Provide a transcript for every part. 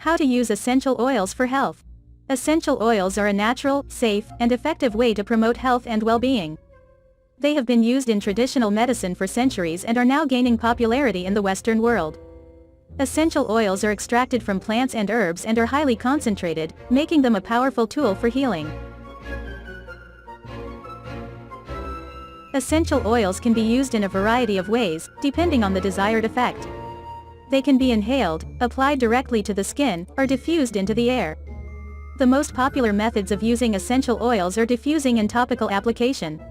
How to use essential oils for health. Essential oils are a natural, safe, and effective way to promote health and well-being. They have been used in traditional medicine for centuries and are now gaining popularity in the Western world. Essential oils are extracted from plants and herbs and are highly concentrated, making them a powerful tool for healing. Essential oils can be used in a variety of ways, depending on the desired effect. They can be inhaled, applied directly to the skin, or diffused into the air. The most popular methods of using essential oils are diffusing and topical application.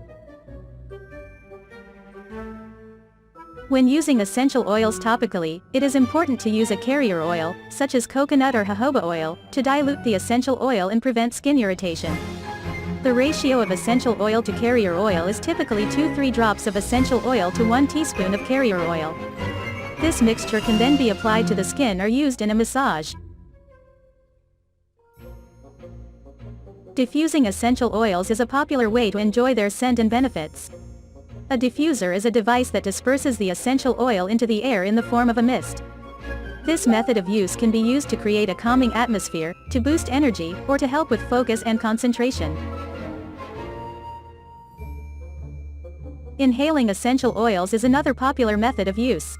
When using essential oils topically, it is important to use a carrier oil, such as coconut or jojoba oil, to dilute the essential oil and prevent skin irritation. The ratio of essential oil to carrier oil is typically 2-3 drops of essential oil to 1 teaspoon of carrier oil. This mixture can then be applied to the skin or used in a massage. Diffusing essential oils is a popular way to enjoy their scent and benefits. A diffuser is a device that disperses the essential oil into the air in the form of a mist. This method of use can be used to create a calming atmosphere, to boost energy, or to help with focus and concentration. Inhaling essential oils is another popular method of use.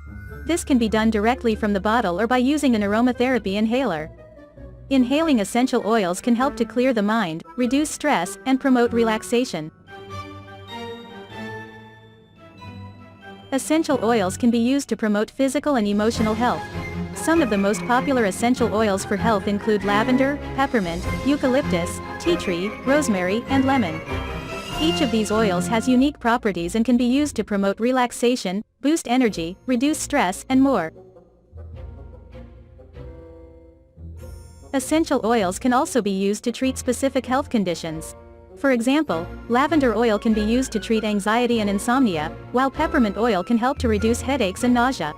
This can be done directly from the bottle or by using an aromatherapy inhaler. Inhaling essential oils can help to clear the mind, reduce stress, and promote relaxation. Essential oils can be used to promote physical and emotional health. Some of the most popular essential oils for health include lavender, peppermint, eucalyptus, tea tree, rosemary, and lemon. Each of these oils has unique properties and can be used to promote relaxation, boost energy, reduce stress, and more. Essential oils can also be used to treat specific health conditions. For example, lavender oil can be used to treat anxiety and insomnia, while peppermint oil can help to reduce headaches and nausea.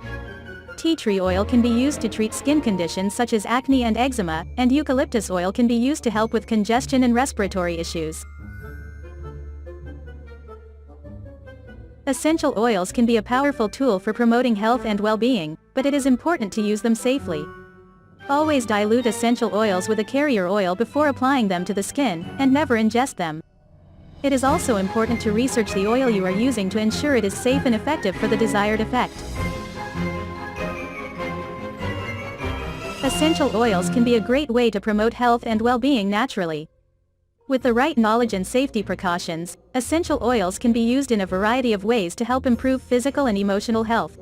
Tea tree oil can be used to treat skin conditions such as acne and eczema, and eucalyptus oil can be used to help with congestion and respiratory issues. Essential oils can be a powerful tool for promoting health and well-being, but it is important to use them safely. Always dilute essential oils with a carrier oil before applying them to the skin, and never ingest them. It is also important to research the oil you are using to ensure it is safe and effective for the desired effect. Essential oils can be a great way to promote health and well-being naturally. With the right knowledge and safety precautions, essential oils can be used in a variety of ways to help improve physical and emotional health.